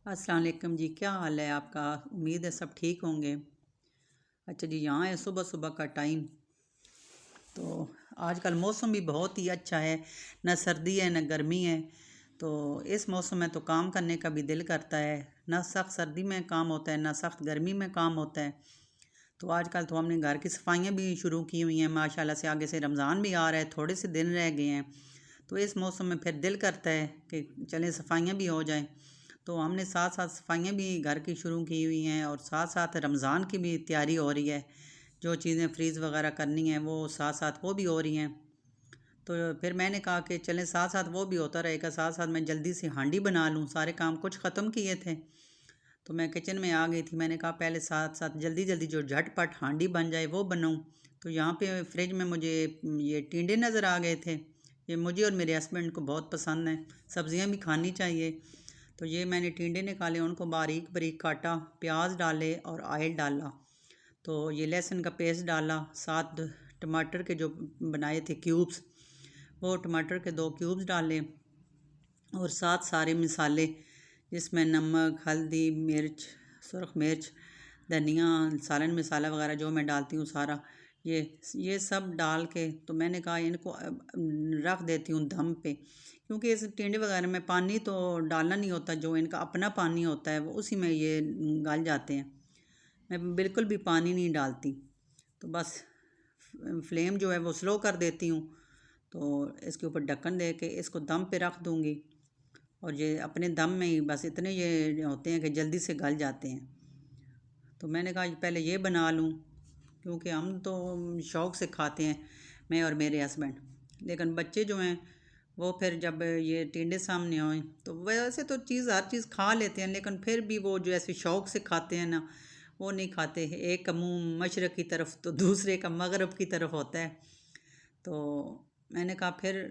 अस्सलाम वालेकुम जी। क्या हाल है आपका? उम्मीद है सब ठीक होंगे। अच्छा जी, यहाँ है सुबह सुबह का टाइम। तो आजकल मौसम भी बहुत ही अच्छा है, ना सर्दी है ना गर्मी है। तो इस मौसम में तो काम करने का भी दिल करता है। ना सख्त सर्दी में काम होता है ना सख्त गर्मी में काम होता है। तो आजकल तो हमने घर की सफाइयाँ भी शुरू की हुई हैं माशाल्लाह से। आगे से रमज़ान भी आ रहा है, थोड़े से दिन रह गए हैं। तो इस मौसम में फिर दिल करता है कि चलें सफाइयाँ भी हो जाएं। तो हमने साथ साथ सफाइयाँ भी घर की शुरू की हुई हैं और साथ साथ रमज़ान की भी तैयारी हो रही है। जो चीज़ें फ्रीज़ वगैरह करनी है वो साथ साथ वो भी हो रही हैं। तो फिर मैंने कहा कि चलें साथ साथ वो भी होता रहेगा, साथ साथ मैं जल्दी से हांडी बना लूँ। सारे काम कुछ ख़त्म किए थे तो मैं किचन में आ गई थी। मैंने कहा पहले साथ साथ जल्दी जल्दी जो झटपट हांडी बन जाए वो बनाऊँ। तो यहाँ पे फ्रिज में मुझे ये टिंडे नज़र आ गए थे। ये मुझे और मेरे हस्बैंड को बहुत पसंद हैं। सब्ज़ियाँ भी खानी चाहिए। तो ये मैंने टिंडे निकाले, उनको बारीक बारीक काटा, प्याज डाले और ऑयल डाला। तो ये लहसुन का पेस्ट डाला, साथ टमाटर के जो बनाए थे क्यूब्स, वो टमाटर के 2 क्यूब्स डाले और साथ सारे मसाले जिसमें नमक, हल्दी, मिर्च, सुरख मिर्च, धनिया, सालन मसाला वगैरह जो मैं डालती हूँ सारा ये सब डाल के तो मैंने कहा इनको रख देती हूँ दम पे। क्योंकि इस टिंडे वगैरह में पानी तो डालना नहीं होता, जो इनका अपना पानी होता है वो उसी में ये गल जाते हैं। मैं बिल्कुल भी पानी नहीं डालती। तो बस फ्लेम जो है वो स्लो कर देती हूँ। तो इसके ऊपर ढक्कन दे के इसको दम पे रख दूँगी और ये अपने दम में ही बस इतने ये होते हैं कि जल्दी से गल जाते हैं। तो मैंने कहा पहले ये बना लूँ, क्योंकि हम तो शौक़ से खाते हैं, मैं और मेरे हस्बैंड। लेकिन बच्चे जो हैं वो फिर जब ये टिंडे सामने हों तो वैसे तो हर चीज़ खा लेते हैं, लेकिन फिर भी वो जो ऐसे शौक़ से खाते हैं ना, वो नहीं खाते। एक का मुँह मशरक़ की तरफ तो दूसरे का मगरब की तरफ होता है। तो मैंने कहा फिर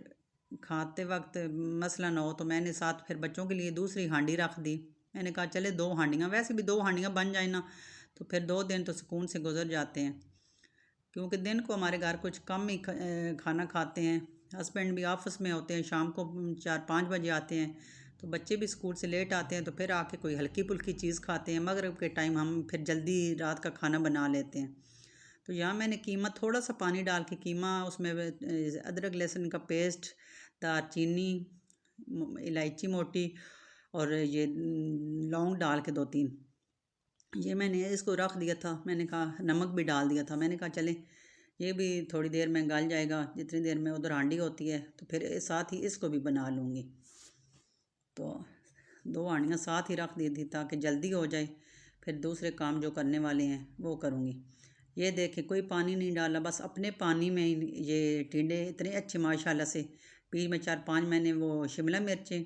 खाते वक्त मसला ना हो, तो मैंने साथ फिर बच्चों के लिए दूसरी हांडी रख दी। मैंने कहा चले 2 हांडियाँ, वैसे भी 2 हांडियाँ बन जाए ना तो फिर 2 दिन तो सुकून से गुजर जाते हैं। क्योंकि दिन को हमारे घर कुछ कम ही खाना खाते हैं। हस्बैंड भी ऑफिस में होते हैं, शाम को 4-5 बजे आते हैं। तो बच्चे भी स्कूल से लेट आते हैं तो फिर आके कोई हल्की फुल्की चीज़ खाते हैं। मगरिब के टाइम हम फिर जल्दी रात का खाना बना लेते हैं। तो यहाँ मैंने कीमा थोड़ा सा पानी डाल के कीमा उसमें अदरक लहसुन का पेस्ट, दालचीनी, इलायची मोटी और ये लौंग डाल के 2-3 ये मैंने इसको रख दिया था। मैंने कहा नमक भी डाल दिया था। मैंने कहा चले ये भी थोड़ी देर में गल जाएगा, जितनी देर में उधर हांडी होती है तो फिर साथ ही इसको भी बना लूँगी। तो 2 हांडियाँ साथ ही रख दी थी ताकि जल्दी हो जाए। फिर दूसरे काम जो करने वाले हैं वो करूँगी। ये देखें कोई पानी नहीं डाला, बस अपने पानी में ये टिंडे इतने अच्छे माशाल्लाह से। बीच में 4-5 मैंने वो शिमला मिर्चें,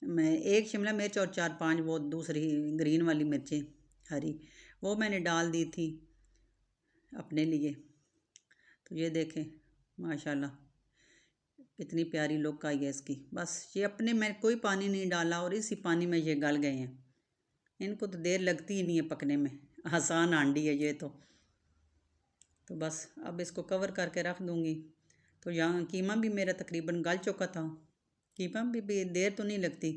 मैं 1 शिमला मिर्च और 4-5 वो दूसरी ग्रीन वाली मिर्चें हरी, वो मैंने डाल दी थी अपने लिए। तो ये देखें माशाल्लाह कितनी प्यारी लुक आई है इसकी। बस ये अपने में कोई पानी नहीं डाला और इसी पानी में ये गल गए हैं। इनको तो देर लगती ही नहीं है पकने में, आसान हांडी है ये तो बस अब इसको कवर करके रख दूँगी। तो यहाँ कीमा भी मेरा तकरीबन गल चुका था। कीमा भी देर तो नहीं लगती।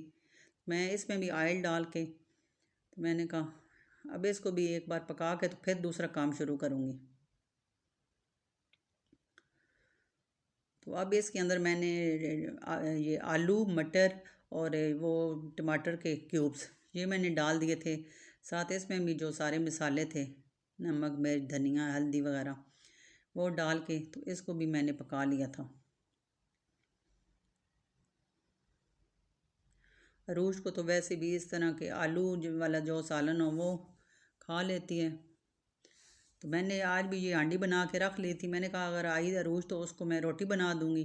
मैं इसमें भी ऑयल डाल के तो मैंने कहा अब इसको भी एक बार पका के तो फिर दूसरा काम शुरू करूँगी। तो अब इसके अंदर मैंने ये आलू मटर और वो टमाटर के क्यूब्स ये मैंने डाल दिए थे। साथ इसमें भी जो सारे मसाले थे, नमक मिर्च धनिया हल्दी वगैरह, वो डाल के तो इसको भी मैंने पका लिया था। अरूश को तो वैसे भी इस तरह के आलू वाला जो सालन हो वो खा लेती है। तो मैंने आज भी ये हांडी बना के रख ली थी। मैंने कहा अगर आई अरूज तो उसको मैं रोटी बना दूंगी।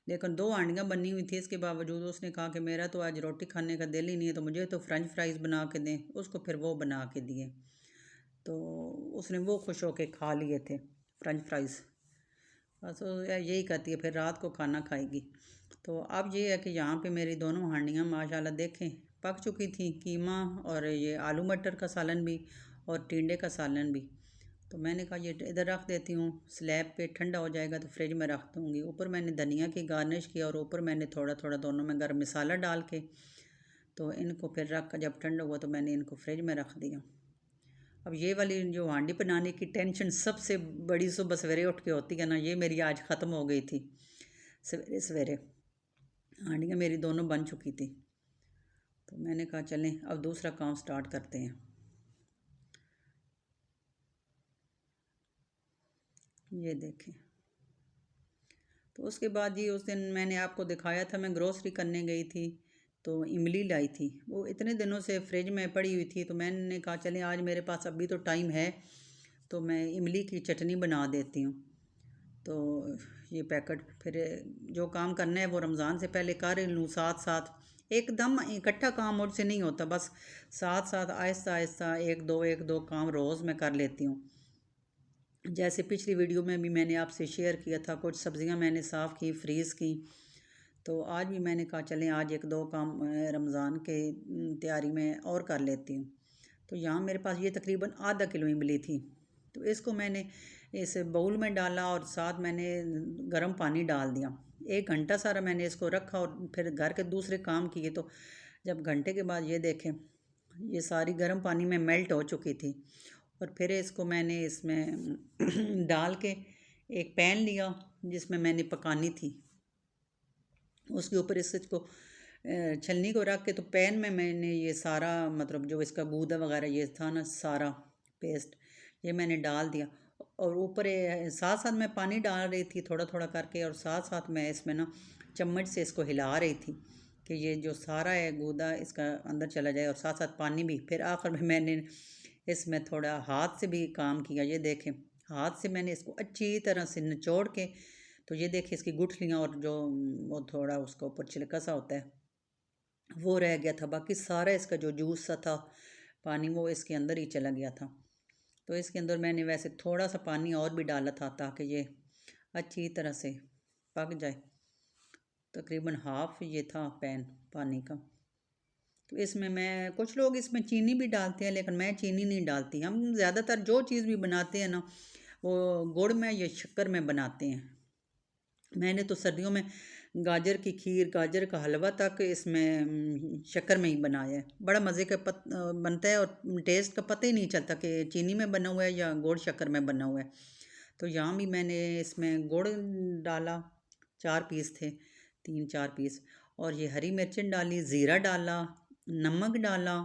लेकिन 2 हांडियाँ बनी हुई थी, इसके बावजूद उसने कहा कि मेरा तो आज रोटी खाने का दिल ही नहीं है, तो मुझे तो फ्रेंच फ्राइज़ बना के दें। उसको फिर वो बना के दिए तो उसने वो खुश होके खा लिए थे फ्रेंच फ्राइज़। बस वो यही करती है, फिर रात को खाना खाएगी। तो अब ये है कि यहाँ पे मेरी दोनों हांडियाँ माशाल्लाह देखें पक चुकी थी। कीमा और ये आलू मटर का सालन भी और टिंडे का सालन भी। तो मैंने कहा ये इधर रख देती हूँ, स्लैब पे ठंडा हो जाएगा तो फ्रिज में रख दूँगी। ऊपर मैंने धनिया की गार्निश किया और ऊपर मैंने थोड़ा थोड़ा दोनों में गरम मसाला डाल के तो इनको फिर रख कर जब ठंडा हुआ तो मैंने इनको फ्रिज में रख दिया। अब ये वाली जो हांडी बनाने की टेंशन सबसे बड़ी सुबह सवेरे उठ के होती है ना, ये मेरी आज ख़त्म हो गई थी। सवेरे सवेरे हांडियाँ मेरी दोनों बन चुकी थी, तो मैंने कहा चलें अब दूसरा काम स्टार्ट करते हैं। ये देखें, तो उसके बाद जी उस दिन मैंने आपको दिखाया था मैं ग्रोसरी करने गई थी, तो इमली लाई थी। वो इतने दिनों से फ्रिज में पड़ी हुई थी, तो मैंने कहा चलें आज मेरे पास अभी तो टाइम है, तो मैं इमली की चटनी बना देती हूँ। तो ये पैकेट फिर जो काम करना है वो रमज़ान से पहले कर लूँ, साथ साथ एकदम इकट्ठा काम मुझसे नहीं होता, बस साथ साथ आहिस्ता आहिस्ता एक दो काम रोज़ मैं कर लेती हूँ। जैसे पिछली वीडियो में भी मैंने आपसे शेयर किया था, कुछ सब्ज़ियाँ मैंने साफ़ की, फ्रीज़ की, तो आज भी मैंने कहा चलें आज एक दो काम रमज़ान के तैयारी में और कर लेती हूँ। तो यहाँ मेरे पास ये तकरीबन आधा किलो इमली थी, तो इसको मैंने इस बाउल में डाला और साथ मैंने गर्म पानी डाल दिया। 1 घंटा सारा मैंने इसको रखा और फिर घर के दूसरे काम किए, तो जब घंटे के बाद ये देखें ये सारी गर्म पानी में मेल्ट हो चुकी थी। और फिर इसको मैंने इसमें डाल के एक पैन लिया जिसमें मैंने पकानी थी, उसके ऊपर इसको छलनी को रख के, तो पैन में मैंने ये सारा मतलब जो इसका गूदा वगैरह ये था ना सारा पेस्ट ये मैंने डाल दिया। और ऊपर साथ साथ मैं पानी डाल रही थी थोड़ा थोड़ा करके, और साथ साथ मैं इसमें ना चम्मच से इसको हिला रही थी कि ये जो सारा है गूदा इसका अंदर चला जाए, और साथ साथ पानी भी। फिर आखिर में मैंने इसमें थोड़ा हाथ से भी काम किया। ये देखें हाथ से मैंने इसको अच्छी तरह से निचोड़ के, तो ये देखिए इसकी गुठलियाँ और जो वो थोड़ा उसका ऊपर छिलका सा होता है वो रह गया था, बाकी सारा इसका जो जूस सा था पानी वो इसके अंदर ही चला गया था। तो इसके अंदर मैंने वैसे थोड़ा सा पानी और भी डाला था ताकि ये अच्छी तरह से पक जाए। तकरीबन हाफ ये था पैन पानी का। तो इसमें मैं कुछ लोग इसमें चीनी भी डालते हैं, लेकिन मैं चीनी नहीं डालती। हम ज़्यादातर जो चीज़ भी बनाते हैं ना वो गुड़ में या शक्कर में बनाते हैं। मैंने तो सर्दियों में गाजर की खीर, गाजर का हलवा तक इसमें शक्कर में ही बनाया है। बड़ा मज़े का बनता है और टेस्ट का पता ही नहीं चलता कि चीनी में बना हुआ है या गुड़ शक्कर में बना हुआ है। तो यहाँ भी मैंने इसमें गुड़ डाला, 4 पीस थे, 3-4 पीस, और ये हरी मिर्चें डाली, ज़ीरा डाला, नमक डाला,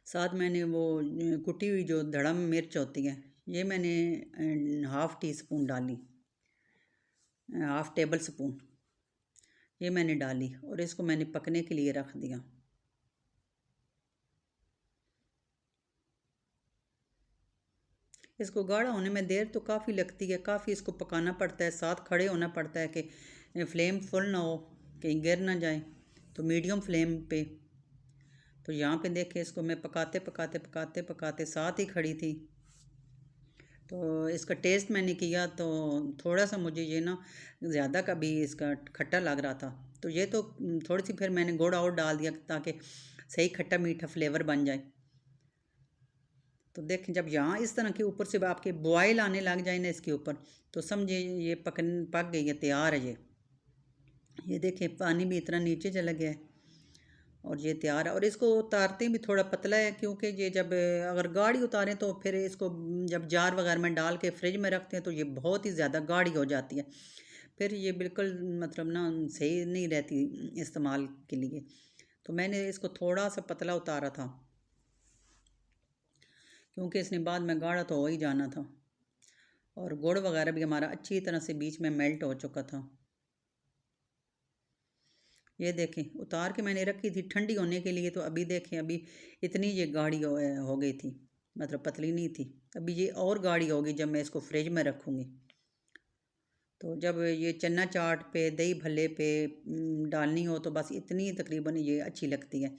साथ मैंने वो कुटी हुई जो धड़म मिर्च होती है ये मैंने हाफ़ टी स्पून डाली, हाफ़ टेबल स्पून ये मैंने डाली, और इसको मैंने पकने के लिए रख दिया। इसको गाढ़ा होने में देर तो काफ़ी लगती है, काफ़ी इसको पकाना पड़ता है, साथ खड़े होना पड़ता है कि फ्लेम फुल ना हो, कहीं गिर ना जाए, तो मीडियम फ्लेम पे। तो यहाँ पे देखे इसको मैं पकाते पकाते पकाते पकाते साथ ही खड़ी थी। तो इसका टेस्ट मैंने किया तो थोड़ा सा मुझे ये ना ज़्यादा कभी इसका खट्टा लग रहा था, तो ये तो थोड़ी सी फिर मैंने गुड़ और डाल दिया ताकि सही खट्टा मीठा फ्लेवर बन जाए। तो देखें जब यहाँ इस तरह के ऊपर से आपके बॉयल आने लग जाए ना इसके ऊपर, तो समझे ये पक गई है, तैयार है ये देखें पानी भी इतना नीचे चला गया है और ये तैयार है। और इसको उतारते भी थोड़ा पतला है, क्योंकि ये जब अगर गाढ़ी उतारें तो फिर इसको जब जार वगैरह में डाल के फ्रिज में रखते हैं तो ये बहुत ही ज़्यादा गाढ़ी हो जाती है, फिर ये बिल्कुल मतलब ना सही नहीं रहती इस्तेमाल के लिए। तो मैंने इसको थोड़ा सा पतला उतारा था, क्योंकि इसने बाद में गाढ़ा तो हो ही जाना था, और गुड़ वगैरह भी हमारा अच्छी तरह से बीच में मेल्ट हो चुका था। ये देखें उतार के मैंने रखी थी ठंडी होने के लिए, तो अभी देखें अभी इतनी ये गाढ़ी हो गई थी, मतलब पतली नहीं थी। अभी ये और गाढ़ी होगी जब मैं इसको फ्रिज में रखूँगी। तो जब ये चना चाट पे दही भल्ले पे डालनी हो तो बस इतनी तकरीबन ये अच्छी लगती है,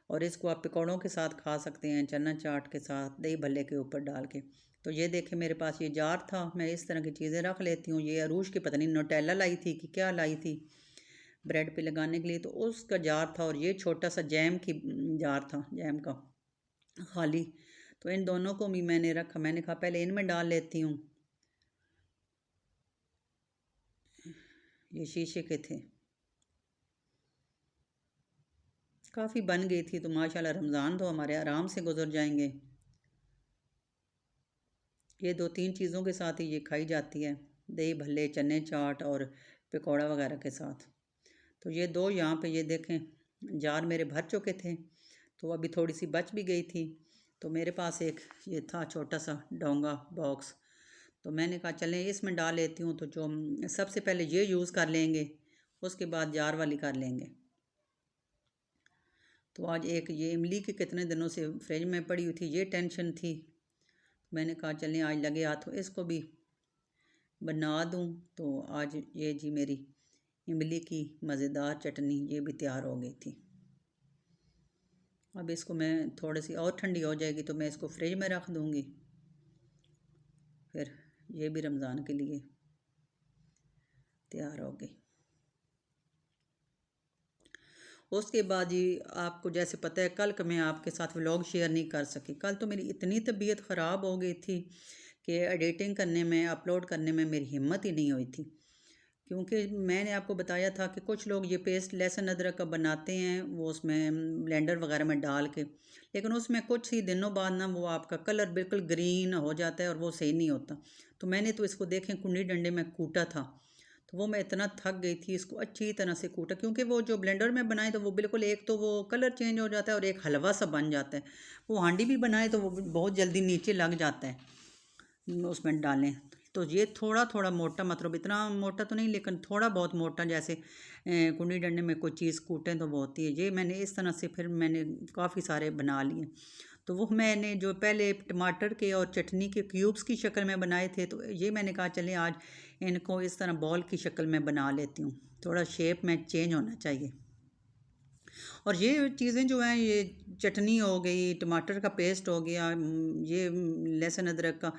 और इसको आप पकौड़ों के साथ खा सकते हैं, चना चाट के साथ दही भल्ले के ऊपर डाल के। तो ये देखें मेरे पास ये जार था, मैं इस तरह की चीज़ें रख लेती हूँ। ये अरूश की पता नहीं नोटेला लाई थी कि क्या लाई थी ब्रेड पे लगाने के लिए, तो उसका जार था, और ये छोटा सा जैम की जार था, जैम का खाली। तो इन दोनों को भी मैंने रखा, मैंने कहा पहले इनमें डाल लेती हूँ। ये शीशे के थे। काफ़ी बन गई थी। तो माशाल्लाह रमज़ान तो हमारे आराम से गुजर जाएंगे। ये 2-3 चीज़ों के साथ ही ये खाई जाती है, दही भल्ले, चने चाट और पकौड़ा वगैरह के साथ। तो ये दो यहाँ पे ये देखें जार मेरे भर चुके थे, तो अभी थोड़ी सी बच भी गई थी। तो मेरे पास एक ये था छोटा सा डोंगा बॉक्स, तो मैंने कहा चलें इसमें डाल लेती हूँ। तो जो सबसे पहले ये यूज़ कर लेंगे, उसके बाद जार वाली कर लेंगे। तो आज एक ये इमली के कितने दिनों से फ्रिज में पड़ी हुई थी, ये टेंशन थी। मैंने कहा चलें आज लगे हाथों इसको भी बना दूँ। तो आज ये जी मेरी इमली की मज़ेदार चटनी ये भी तैयार हो गई थी। अब इसको मैं थोड़ी सी और ठंडी हो जाएगी तो मैं इसको फ्रिज में रख दूँगी। फिर ये भी रमज़ान के लिए तैयार हो गई। उसके बाद जी आपको जैसे पता है कल का मैं आपके साथ व्लॉग शेयर नहीं कर सकी। कल तो मेरी इतनी तबीयत ख़राब हो गई थी कि एडिटिंग करने में, अपलोड करने में मेरी हिम्मत ही नहीं हुई थी। क्योंकि मैंने आपको बताया था कि कुछ लोग ये पेस्ट लहसुन अदरक का बनाते हैं, वो उसमें ब्लेंडर वगैरह में डाल के, लेकिन उसमें कुछ ही दिनों बाद ना वो आपका कलर बिल्कुल ग्रीन हो जाता है और वो सही नहीं होता। तो मैंने तो इसको देखें कुंडी डंडे में कूटा था, तो वो मैं इतना थक गई थी इसको अच्छी तरह से कूटा। क्योंकि वो जो ब्लेंडर में बनाए तो वो बिल्कुल एक तो वो कलर चेंज हो जाता है और एक हलवा सा बन जाता है। वो हांडी भी बनाए तो वो बहुत जल्दी नीचे लग जाता है उसमें डालें। तो ये थोड़ा थोड़ा मोटा, मतलब इतना मोटा तो नहीं लेकिन थोड़ा बहुत मोटा, जैसे कुंडी डंडे में कोई चीज़ कूटें तो वो होती है। ये मैंने इस तरह से फिर मैंने काफ़ी सारे बना लिए। तो वो मैंने जो पहले टमाटर के और चटनी के क्यूब्स की शक्ल में बनाए थे, तो ये मैंने कहा चलें आज इनको इस तरह बॉल की शक्ल में बना लेती हूँ, थोड़ा शेप में चेंज होना चाहिए। और ये चीज़ें जो हैं, ये चटनी हो गई, टमाटर का पेस्ट हो गया, ये लहसुन अदरक का,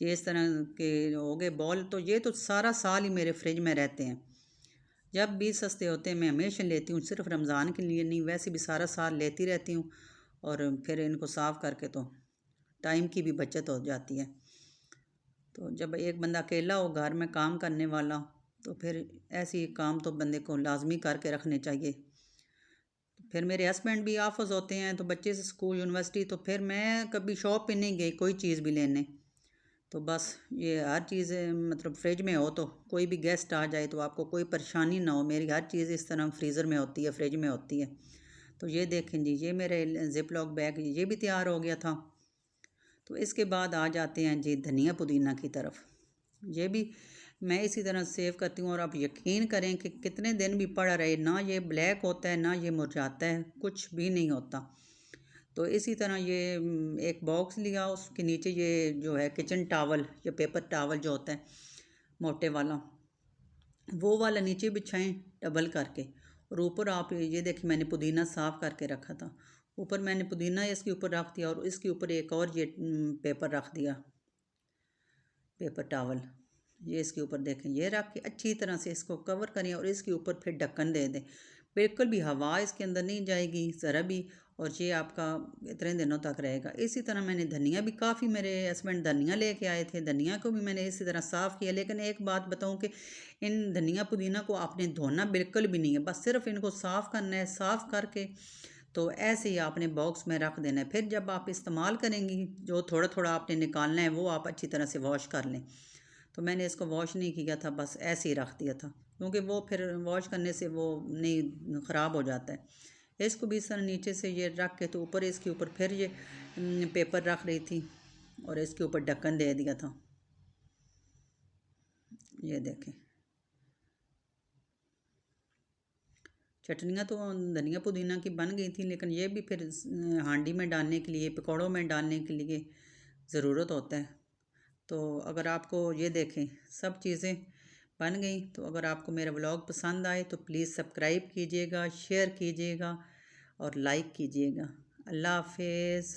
ये इस तरह के हो गए बॉल, तो ये तो सारा साल ही मेरे फ्रिज में रहते हैं। जब भी सस्ते होते हैं मैं हमेशा लेती हूँ, सिर्फ रमज़ान के लिए नहीं, वैसे भी सारा साल लेती रहती हूँ। और फिर इनको साफ़ करके तो टाइम की भी बचत हो जाती है। तो जब एक बंदा अकेला हो घर में काम करने वाला, तो फिर ऐसे काम तो बंदे को लाजमी करके रखने चाहिए। फिर मेरे हस्बैंड भी ऑफिस होते हैं, तो बच्चे से स्कूल यूनिवर्सिटी, तो फिर मैं कभी शॉप पे नहीं गई कोई चीज़ भी लेने। तो बस ये हर चीज़ मतलब फ्रिज में हो तो कोई भी गेस्ट आ जाए तो आपको कोई परेशानी ना हो। मेरी हर चीज़ इस तरह फ्रीज़र में होती है, फ्रिज में होती है। तो ये देखें जी, ये मेरे जिप लॉक बैग ये भी तैयार हो गया था। तो इसके बाद आ जाते हैं जी धनिया पुदीना की तरफ। ये भी मैं इसी तरह सेव करती हूँ, और आप यकीन करें कि कितने दिन भी पड़ा रहे ना ये ब्लैक होता है ना ये मुरझाता है, कुछ भी नहीं होता। तो इसी तरह ये एक बॉक्स लिया, उसके नीचे ये जो है किचन टावल या पेपर टावल जो होता है मोटे वाला, वो वाला नीचे बिछाएं डबल करके। और ऊपर आप ये देखिए मैंने पुदीना साफ़ करके रखा था, ऊपर मैंने पुदीना इसके ऊपर रख दिया, और इसके ऊपर एक और ये पेपर रख दिया, पेपर टावल। ये इसके ऊपर देखें, ये रख के अच्छी तरह से इसको कवर करें, और इसके ऊपर फिर ढक्कन दे दें। बिल्कुल भी हवा इसके अंदर नहीं जाएगी ज़रा भी, और ये आपका इतने दिनों तक रहेगा। इसी तरह मैंने धनिया भी, काफ़ी मेरे हस्बैंड धनिया लेके आए थे, धनिया को भी मैंने इसी तरह साफ़ किया। लेकिन एक बात बताऊं कि इन धनिया पुदीना को आपने धोना बिल्कुल भी नहीं है, बस सिर्फ इनको साफ़ करना है। साफ़ करके तो ऐसे ही आपने बॉक्स में रख देना है। फिर जब आप इस्तेमाल करेंगी, जो थोड़ा थोड़ा आपने निकालना है वो आप अच्छी तरह से वॉश कर लें। तो मैंने इसको वॉश नहीं किया था, बस ऐसे ही रख दिया था, क्योंकि वो फिर वॉश करने से वो नहीं ख़राब हो जाता है। इसको भी इस तरह नीचे से ये रख के, तो ऊपर इसके ऊपर फिर ये पेपर रख रही थी, और इसके ऊपर ढक्कन दे दिया था। ये देखें, चटनियाँ तो धनिया पुदीना की बन गई थी, लेकिन ये भी फिर हांडी में डालने के लिए, पकौड़ों में डालने के लिए ज़रूरत होता है। तो अगर आपको ये देखें सब चीज़ें बन गई, तो अगर आपको मेरा व्लॉग पसंद आए तो प्लीज़ सब्सक्राइब कीजिएगा, शेयर कीजिएगा और लाइक कीजिएगा। अल्लाह हाफिज़।